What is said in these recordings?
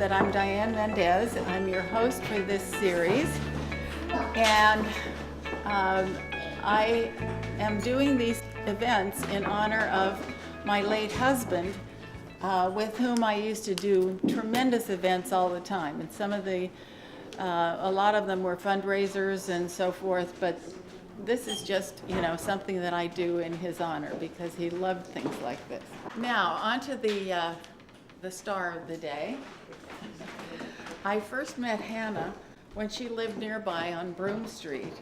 that I'm Diane Mendez. I'm your host for this series, and I am doing these events in honor of my late husband, with whom I used to do tremendous events all the time. And a lot of them were fundraisers and so forth, but this is just, something that I do in his honor because he loved things like this. Now, on to the star of the day. I first met Hannah when she lived nearby on Broome Street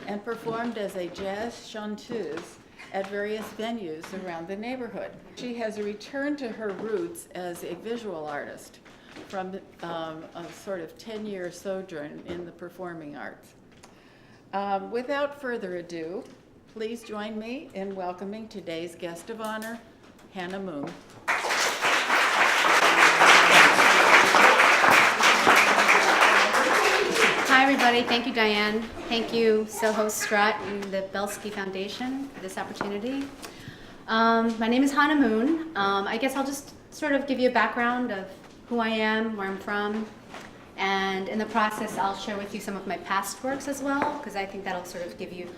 and performed as a jazz chanteuse at various venues around the neighborhood. She has returned to her roots as a visual artist from a sort of 10-year sojourn in the performing arts. Without further ado, please join me in welcoming today's guest of honor, Hannah Moon. Hi everybody, thank you Diane. Thank you SoHo Strut and the Belsky Foundation for this opportunity. My name is Hannah Moon. I guess I'll just sort of give you a background of who I am, where I'm from, and in the process I'll share with you some of my past works as well, because I think that'll sort of give you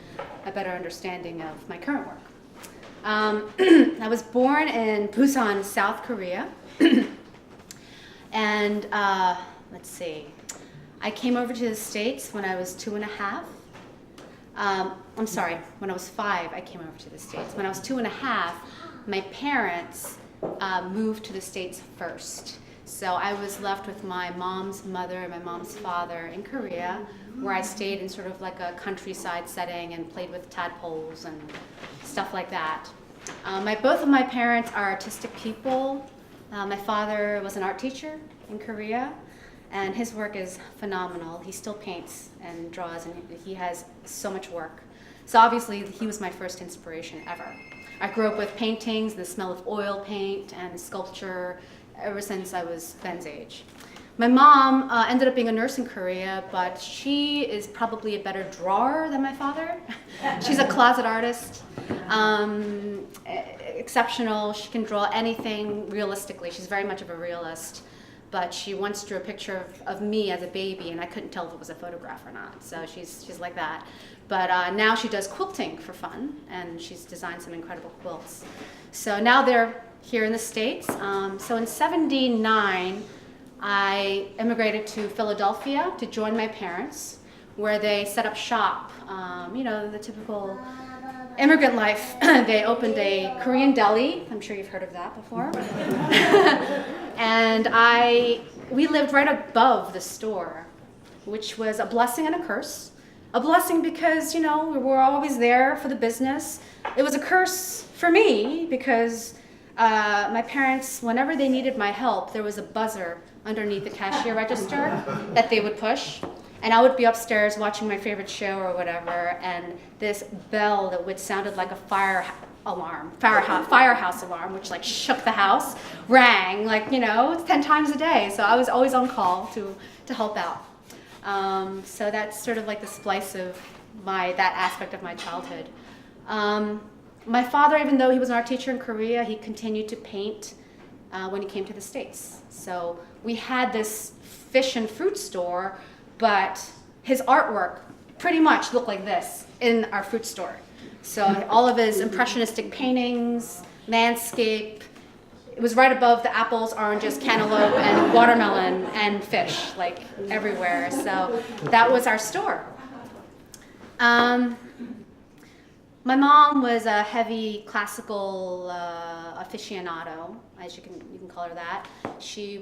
a better understanding of my current work. I was born in Busan, South Korea, and let's see. I came over to the States when I was 2.5. When I was 5, I came over to the States. When I was 2.5, my parents moved to the States first. So I was left with my mom's mother and my mom's father in Korea, where I stayed in sort of like a countryside setting and played with tadpoles and stuff like that. Both of my parents are artistic people. My father was an art teacher in Korea, and his work is phenomenal. He still paints and draws, and he has so much work. So obviously, he was my first inspiration ever. I grew up with paintings, the smell of oil paint and sculpture ever since I was Ben's age. My mom ended up being a nurse in Korea, but she is probably a better drawer than my father. She's a closet artist, exceptional. She can draw anything realistically. She's very much of a realist. But she once drew a picture of me as a baby, and I couldn't tell if it was a photograph or not. So she's like that. But now she does quilting for fun, and she's designed some incredible quilts. So now they're here in the States. So in '79, I immigrated to Philadelphia to join my parents, where they set up shop. The typical immigrant life. They opened a Korean deli. I'm sure you've heard of that before. And we lived right above the store, which was a blessing and a curse. A blessing because, we were always there for the business. It was a curse for me because my parents, whenever they needed my help, there was a buzzer underneath the cashier register that they would push. And I would be upstairs watching my favorite show or whatever, and this bell that sounded like a firehouse alarm, which like shook the house, rang 10 times a day. So I was always on call to help out. So that's sort of like the splice of that aspect of my childhood. My father, even though he was an art teacher in Korea, he continued to paint when he came to the States. So we had this fish and fruit store, but his artwork pretty much looked like this in our fruit store. So all of his impressionistic paintings, landscape, it was right above the apples, oranges, cantaloupe, and watermelon, and fish, like everywhere. So that was our store. My mom was a heavy classical aficionado, as you can call her that. She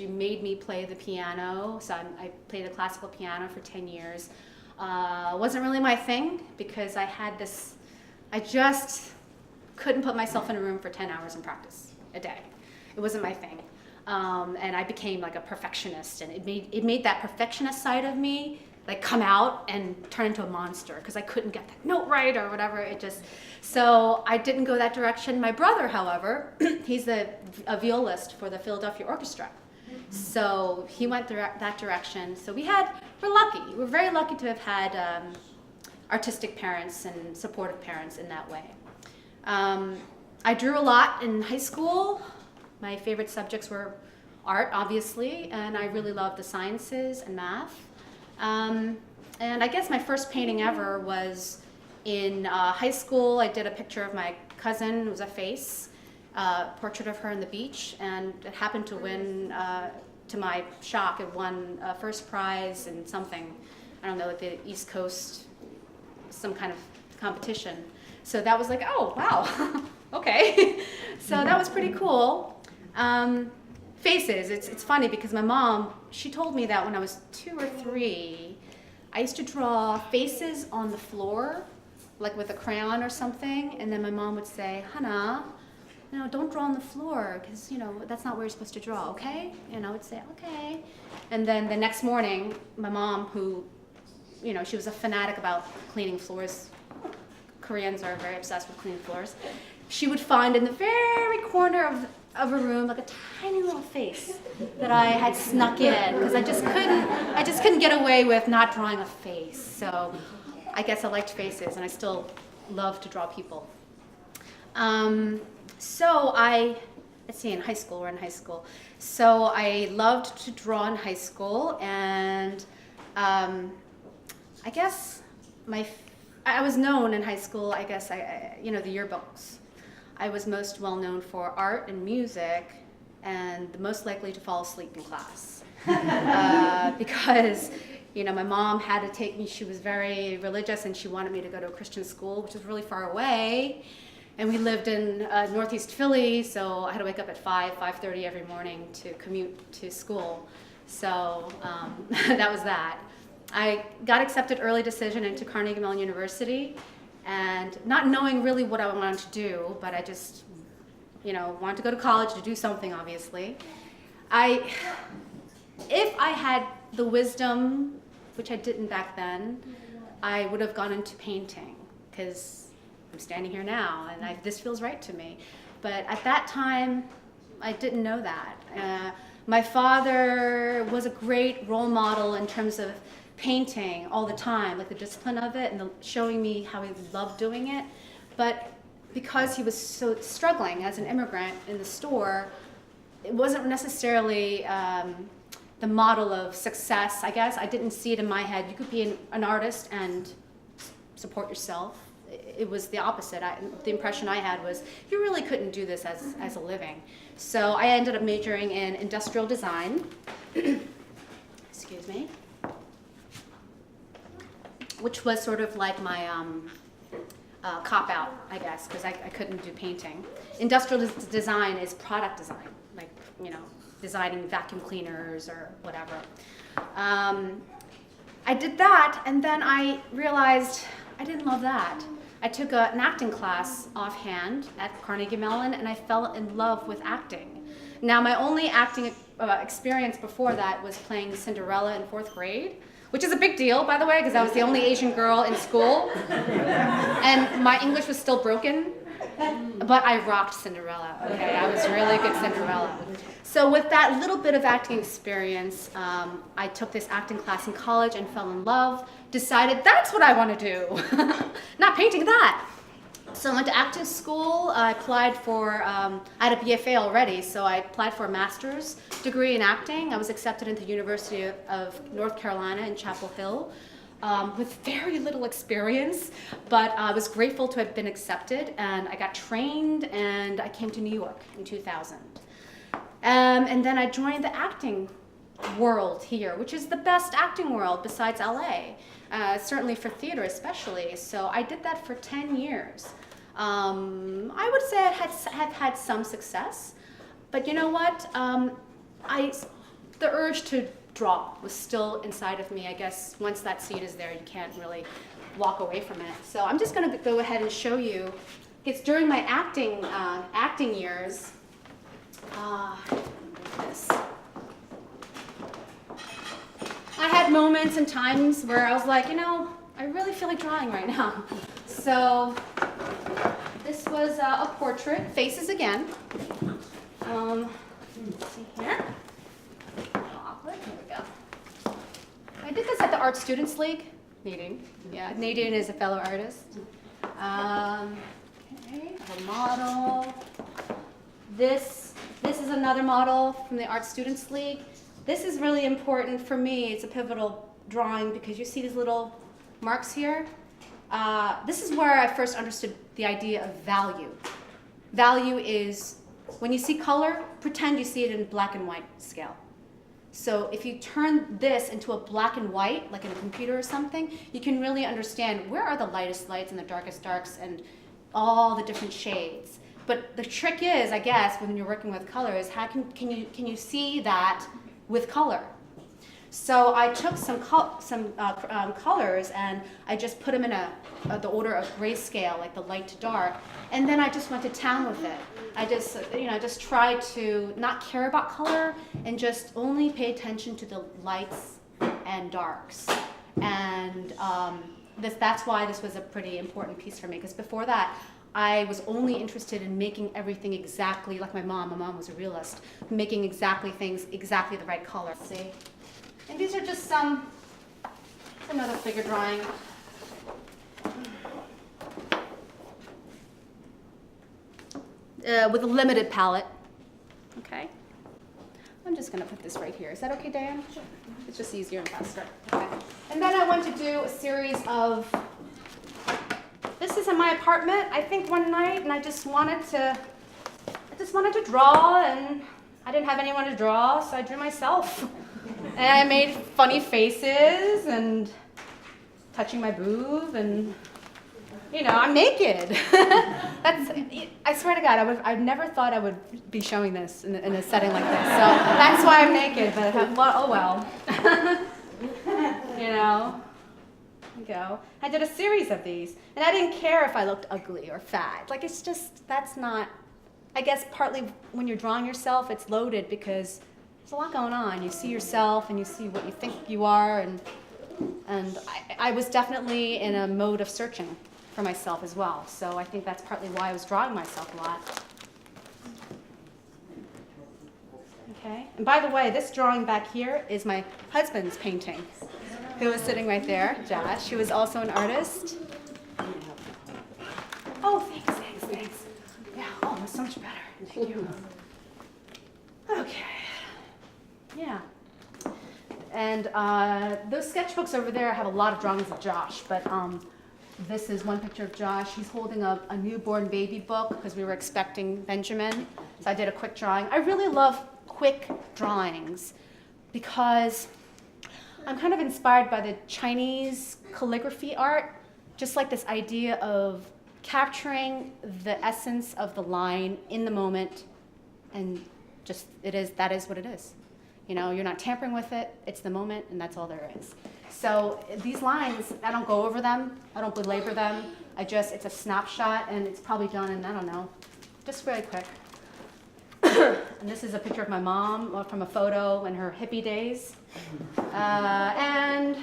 made me play the piano, so I played the classical piano for 10 years. Wasn't really my thing because I just couldn't put myself in a room for 10 hours and practice a day. It wasn't my thing. And I became like a perfectionist, and it made that perfectionist side of me come out and turn into a monster because I couldn't get that note right or whatever. So I didn't go that direction. My brother, however, he's a violist for the Philadelphia Orchestra. So he went that direction. So we're lucky. We're very lucky to have had artistic parents and supportive parents in that way. I drew a lot in high school. My favorite subjects were art, obviously, and I really loved the sciences and math. And I guess my first painting ever was in high school. I did a picture of my cousin. It was a face, portrait of her on the beach, and it happened to win, to my shock, it won first prize in something, I don't know, at the East Coast, some kind of competition. So that was like, oh, wow, okay. So that was pretty cool. Faces, it's funny because my mom, she told me that when I was 2 or 3, I used to draw faces on the floor, like with a crayon or something, and then my mom would say, Hannah, no, don't draw on the floor, because, you know, that's not where you're supposed to draw, okay? And I would say, okay. And then the next morning, my mom, who, you know, she was a fanatic about cleaning floors. Koreans are very obsessed with cleaning floors. She would find in the very corner of a room, like a tiny little face that I had snuck in, because I just couldn't get away with not drawing a face. So I guess I liked faces, and I still love to draw people. So let's see, we're in high school. So I loved to draw in high school, and I guess I was known in high school, I guess, you know, the yearbooks. I was most well known for art and music, and the most likely to fall asleep in class. Because, you know, my mom had to take me, she was very religious, and she wanted me to go to a Christian school, which was really far away. And we lived in Northeast Philly, so I had to wake up at 5:30 every morning to commute to school. So that was that. I got accepted early decision into Carnegie Mellon University, and not knowing really what I wanted to do, but I just, you know, wanted to go to college to do something, obviously. If I had the wisdom, which I didn't back then, I would have gone into painting, because I'm standing here now, and this feels right to me. But at that time, I didn't know that. My father was a great role model in terms of painting all the time, like the discipline of it and showing me how he loved doing it. But because he was so struggling as an immigrant in the store, it wasn't necessarily the model of success, I guess. I didn't see it in my head. You could be an artist and support yourself. It was the opposite. The impression I had was you really couldn't do this as a living. So I ended up majoring in industrial design. Excuse me. Which was sort of like my cop-out, I guess, because I couldn't do painting. Industrial design is product design, like, you know, designing vacuum cleaners or whatever. I did that, and then I realized I didn't love that. I took an acting class offhand at Carnegie Mellon, and I fell in love with acting. Now, my only acting experience before that was playing Cinderella in 4th grade, which is a big deal, by the way, because I was the only Asian girl in school, and my English was still broken, but I rocked Cinderella, okay? I was really good Cinderella. So with that little bit of acting experience, I took this acting class in college and fell in love, decided that's what I want to do, not painting that. So I went to acting school. I applied for, I had a BFA already, so I applied for a master's degree in acting. I was accepted into the University of North Carolina in Chapel Hill with very little experience, but I was grateful to have been accepted, and I got trained, and I came to New York in 2000. And then I joined the acting world here, which is the best acting world besides LA, certainly for theater especially. So I did that for 10 years. I would say I have had some success, but you know what? The urge to draw was still inside of me. I guess once that seed is there, you can't really walk away from it. So I'm just going to go ahead and show you. It's during my acting years. This. I had moments and times where I was like, you know, I really feel like drawing right now. So this was a portrait, faces again. Let's see here. Awkward. Here we go. I did this at the Art Students League. Nadine. Yeah, Nadine is a fellow artist. Okay, a model. This This is another model from the Art Students League. This is really important for me. It's a pivotal drawing because you see these little marks here. This is where I first understood the idea of value. Value is when you see color, pretend you see it in black and white scale. So if you turn this into a black and white, like in a computer or something, you can really understand where are the lightest lights and the darkest darks and all the different shades. But the trick is, I guess, when you're working with color is how can you see that with color? So I took some colors and I just put them in the order of grayscale, like the light to dark, and then I just went to town with it. I just tried to not care about color and just only pay attention to the lights and darks. And that's why this was a pretty important piece for me, because before that, I was only interested in making everything exactly like my mom. My mom was a realist, making exactly things exactly the right color. See? And these are just another figure drawing. With a limited palette. Okay. I'm just going to put this right here. Is that okay, Diane? Sure. It's just easier and faster. Okay. And then I went to do a series of. This is in my apartment, I think, one night, and I just wanted to draw, and I didn't have anyone to draw, so I drew myself. And I made funny faces and touching my boob, and I'm naked. I swear to God, I never thought I would be showing this in a setting like this. So that's why I'm naked. But oh well. Go. I did a series of these, and I didn't care if I looked ugly or fat. Like that's not. I guess partly when you're drawing yourself, it's loaded because there's a lot going on. You see yourself, and you see what you think you are, and I was definitely in a mode of searching for myself as well. So I think that's partly why I was drawing myself a lot. Okay. And by the way, this drawing back here is my husband's painting, who was sitting right there, Josh, who is also an artist. Oh, thanks. Yeah, oh, that's so much better. Thank you. Okay. Yeah. And those sketchbooks over there have a lot of drawings of Josh, but this is one picture of Josh. He's holding a newborn baby book because we were expecting Benjamin. So I did a quick drawing. I really love quick drawings because I'm kind of inspired by the Chinese calligraphy art, just like this idea of capturing the essence of the line in the moment, and that is what it is. You're not tampering with it, it's the moment, and that's all there is. So these lines, I don't go over them, I don't belabor them, it's a snapshot, and it's probably done in, I don't know, just really quick. And this is a picture of my mom from a photo in her hippie days. And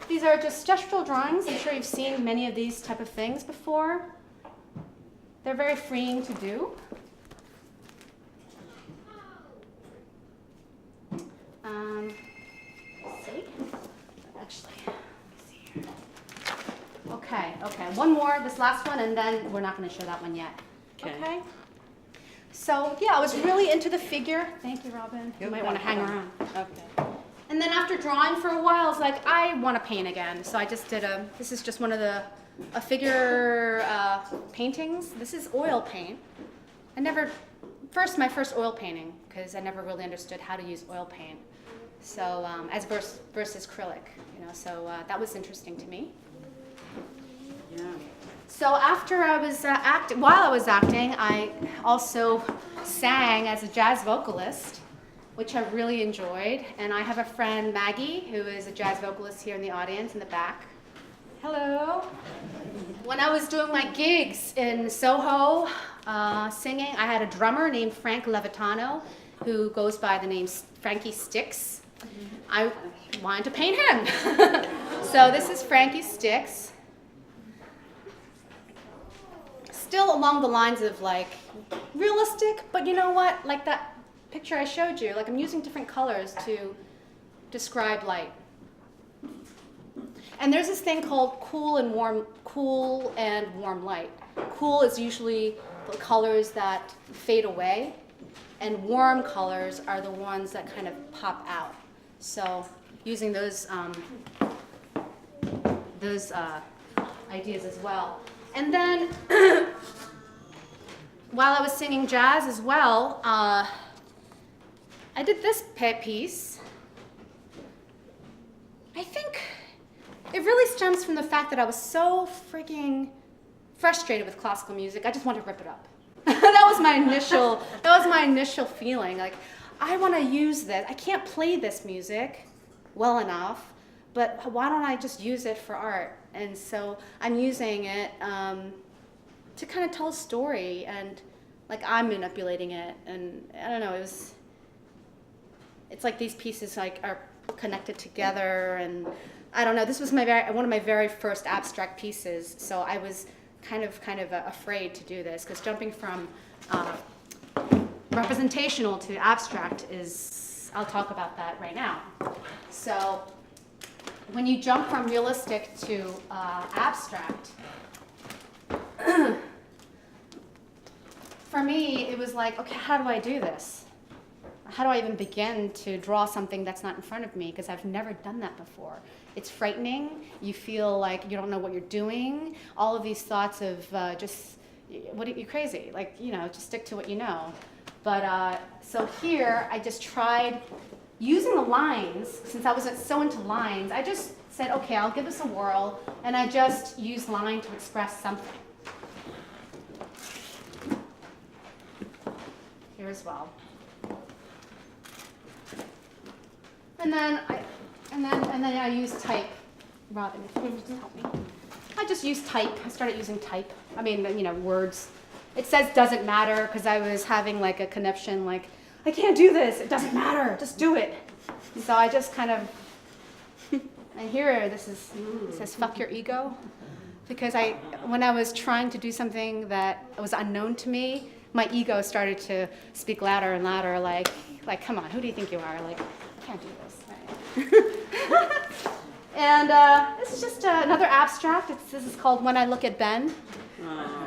these are just gestural drawings. I'm sure you've seen many of these type of things before. They're very freeing to do. Let's see. Actually, let me see here. Okay. One more, this last one, and then we're not going to show that one yet. Okay. So yeah, I was really into the figure. Thank you, Robin. You might want to hang around. Okay. And then after drawing for a while, I was like, I want to paint again. So I just did this is just one of the figure paintings. This is oil paint. My first oil painting, because I never really understood how to use oil paint. So as versus acrylic, so that was interesting to me. Yeah. So after I was while I was acting, I also sang as a jazz vocalist, which I really enjoyed. And I have a friend, Maggie, who is a jazz vocalist here in the audience in the back. Hello. When I was doing my gigs in SoHo singing, I had a drummer named Frank Levitano, who goes by the name Frankie Sticks. I wanted to paint him. So this is Frankie Sticks. Still along the lines of like realistic, but you know what? Like that picture I showed you, like I'm using different colors to describe light. And there's this thing called cool and warm light. Cool is usually the colors that fade away, and warm colors are the ones that kind of pop out. So using those ideas as well. And then while I was singing jazz as well, I did this piece. I think it really stems from the fact that I was so freaking frustrated with classical music. I just wanted to rip it up. that was my initial feeling. Like, I want to use this. I can't play this music well enough, but why don't I just use it for art? And so I'm using it to kind of tell a story, and like I'm manipulating it. And I don't know, it's like these pieces like are connected together, and I don't know. This was one of my very first abstract pieces, so I was kind of afraid to do this, because jumping from representational to abstract is, I'll talk about that right now. So when you jump from realistic to abstract, for me it was like, okay, how do I do this? How do I even begin to draw something that's not in front of me? Because I've never done that before. It's frightening. You feel like you don't know what you're doing. All of these thoughts of you're crazy. Like, just stick to what you know. But so here, I just tried using the lines. Since I wasn't so into lines, I just said, okay, I'll give this a whirl. And I just used line to express something. Here as well. And then I use type. Robin, if you could just help me. I just use type. I started using type. I mean, words. It says doesn't matter, because I was having like a conniption, like, I can't do this. It doesn't matter. Just do it. So I just kind of, and here it says fuck your ego. Because when I was trying to do something that was unknown to me, my ego started to speak louder and louder, like come on, who do you think you are? Like, I can't do this. Right? And this is just another abstract. This is called When I Look at Ben.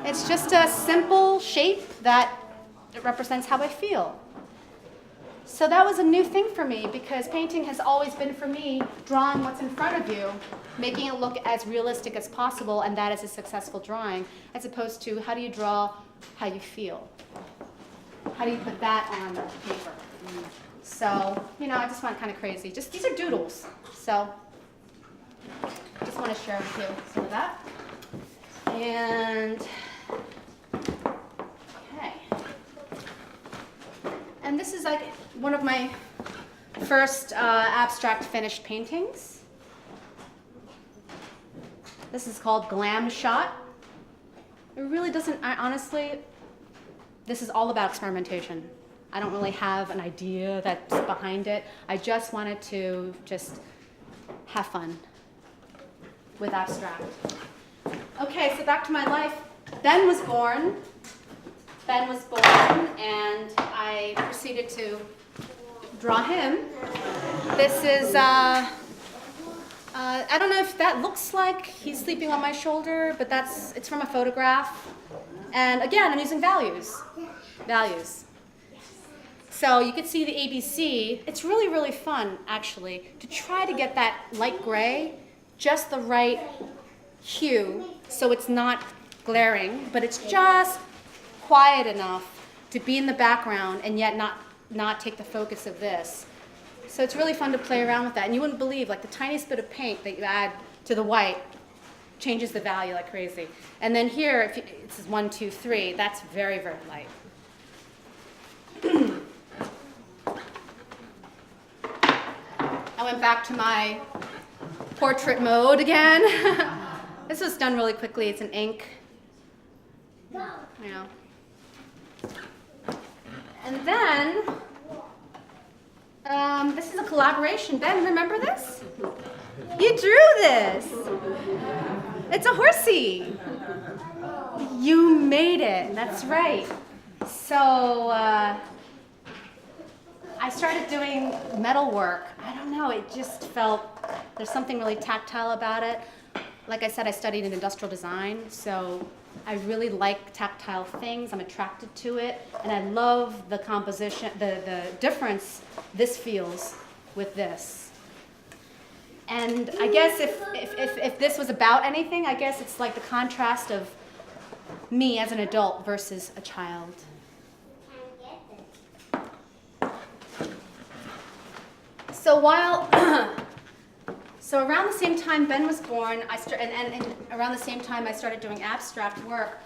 It's just a simple shape that represents how I feel. So that was a new thing for me, because painting has always been, for me, drawing what's in front of you, making it look as realistic as possible, and that is a successful drawing, as opposed to how do you draw how you feel? How do you put that on paper? So, I just went kind of crazy. These are doodles. So, I just want to share with you some of that. And, okay. And this is like one of my first abstract finished paintings. This is called Glam Shot. It really doesn't, honestly, this is all about experimentation. I don't really have an idea that's behind it. I just wanted to have fun with abstract. Okay, so back to my life. Ben was born, and I proceeded to draw him. This is, I don't know if that looks like he's sleeping on my shoulder, but it's from a photograph. And again, I'm using values. So you can see the ABC. It's really, really fun, actually, to try to get that light gray, just the right hue, so it's not glaring, but it's just quiet enough to be in the background and yet not take the focus of this. So it's really fun to play around with that. And you wouldn't believe, like, the tiniest bit of paint that you add to the white changes the value like crazy. And then here, this is 1, 2, 3, that's very, very light. I went back to my portrait mode again. This was done really quickly. It's an ink. And then, this is a collaboration. Ben, remember this? You drew this. It's a horsey. You made it. That's right. So, I started doing metal work. I don't know, it just felt, there's something really tactile about it. like I said, I studied in industrial design, so I really like tactile things. I'm attracted to it, and I love the composition, the difference this feels with this. And I guess if this was about anything, I guess it's like the contrast of me as an adult versus a child. So around the same time Ben was born, and around the same time I started doing abstract work,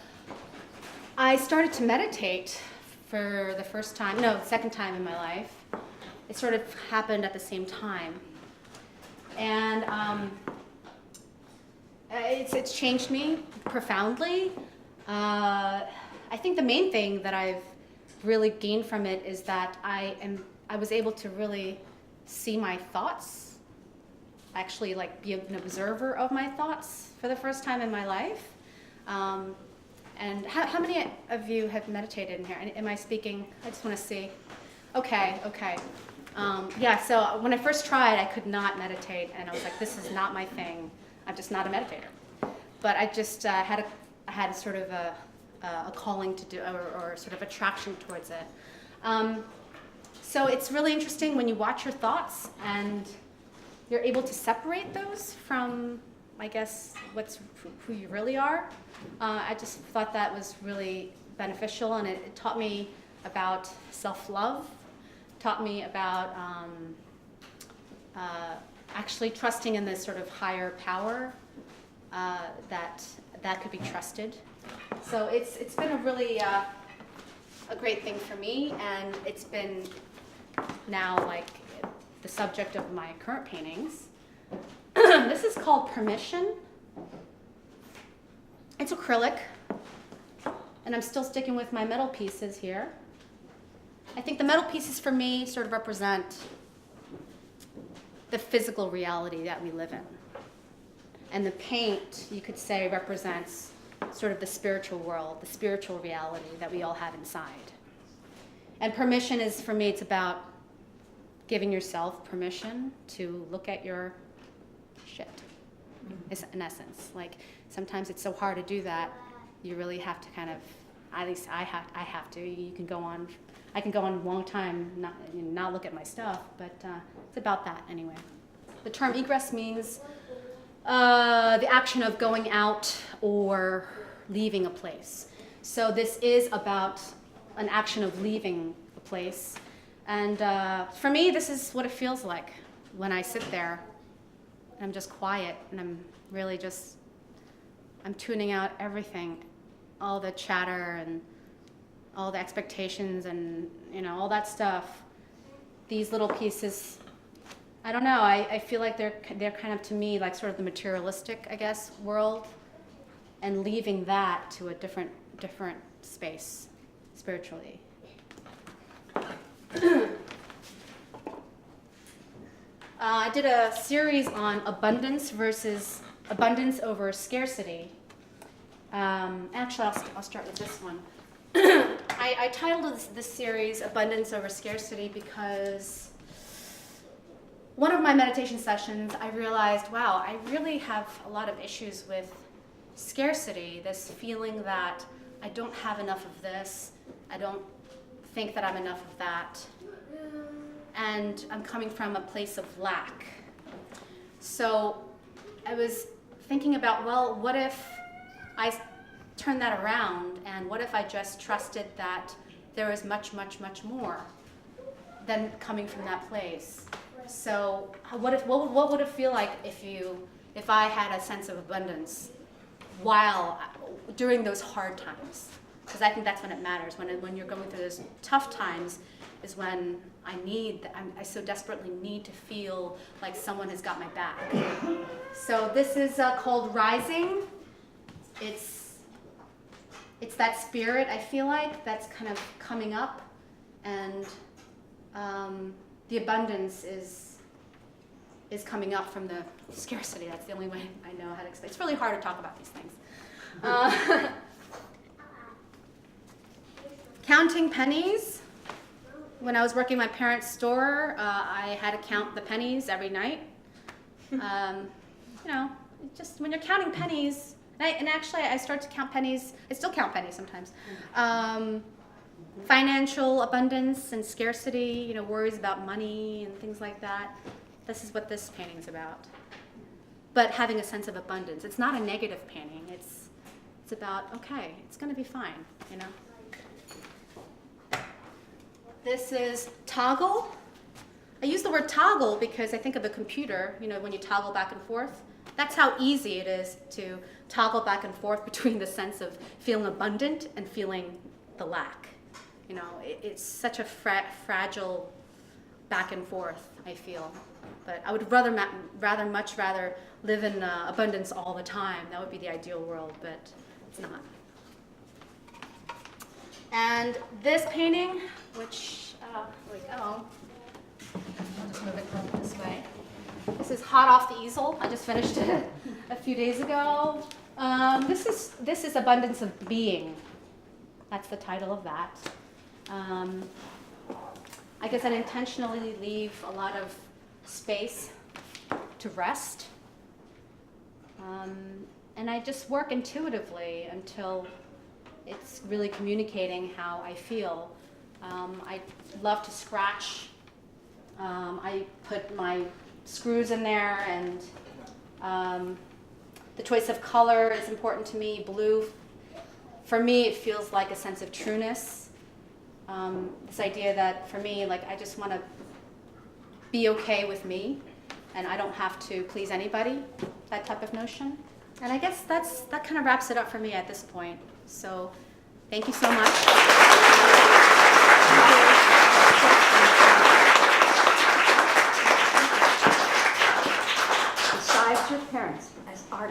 I started to meditate for the second time in my life. It sort of happened at the same time. And it's changed me profoundly. I think the main thing that I've really gained from it is that I was able to really see my thoughts, actually like be an observer of my thoughts for the first time in my life. And how many of you have meditated in here? Am I speaking? I just want to see. Okay. Yeah, so when I first tried, I could not meditate, and I was like, this is not my thing. I'm just not a meditator. But I just had a sort of a calling to do, or sort of attraction towards it. So it's really interesting when you watch your thoughts and you're able to separate those from, I guess, who you really are. I just thought that was really beneficial, and it taught me about self-love, taught me about actually trusting in this sort of higher power that could be trusted. So it's been a really a great thing for me, and it's been now like the subject of my current paintings. This is called Permission. It's acrylic, and I'm still sticking with my metal pieces here. I think the metal pieces for me sort of represent the physical reality that we live in. And the paint, you could say, represents sort of the spiritual world, the spiritual reality that we all have inside. And permission is, for me, it's about giving yourself permission to look at your shit, in essence. Like, sometimes it's so hard to do that, you really have to kind of, at least I have to. I can go on a long time not look at my stuff, but it's about that anyway. The term egress means the action of going out or leaving a place. So this is about an action of leaving a place. And for me, this is what it feels like when I sit there and I'm just quiet, and I'm really just, I'm tuning out everything, all the chatter and all the expectations and, all that stuff. These little pieces, I don't know, I feel like they're kind of, to me, like sort of the materialistic, I guess, world, and leaving that to a different space spiritually. I did a series on abundance over scarcity. Actually, I'll start with this one. I titled this series Abundance Over Scarcity because one of my meditation sessions, I realized, wow, I really have a lot of issues with scarcity, this feeling that I don't have enough of this, I don't think that I'm enough of that, and I'm coming from a place of lack. So I was thinking about, well, what if I turn that around, and what if I just trusted that there is much, much, much more than coming from that place? So what would it feel like if I had a sense of abundance during those hard times? Because I think that's when it matters. When you're going through those tough times is when I so desperately need to feel like someone has got my back. So this is called Rising. It's that spirit, I feel like, that's kind of coming up, and the abundance is coming up from the scarcity. That's the only way I know how to explain. It's really hard to talk about these things. Counting pennies. When I was working my parents' store, I had to count the pennies every night. just when you're counting pennies, and actually I start to count pennies, I still count pennies sometimes. Financial abundance and scarcity, worries about money and things like that. This is what this painting's about. But having a sense of abundance. It's not a negative painting. It's about, okay, it's gonna be fine, This is toggle. I use the word toggle because I think of a computer, when you toggle back and forth. That's how easy it is to toggle back and forth between the sense of feeling abundant and feeling the lack. It's such a fragile back and forth, I feel. But I would much rather live in abundance all the time. That would be the ideal world, but it's not. And this painting, which, here we go. I'll just move it this way. This is hot off the easel. I just finished it a few days ago. This is Abundance of Being. That's the title of that. I guess I intentionally leave a lot of space to rest. And I just work intuitively until it's really communicating how I feel. I love to scratch. I put my screws in there, and the choice of color is important to me. Blue, for me, it feels like a sense of trueness. This idea that for me, I just want to be okay with me, and I don't have to please anybody, that type of notion. And I guess that kind of wraps it up for me at this point. So thank you so much. Besides your parents, as artists,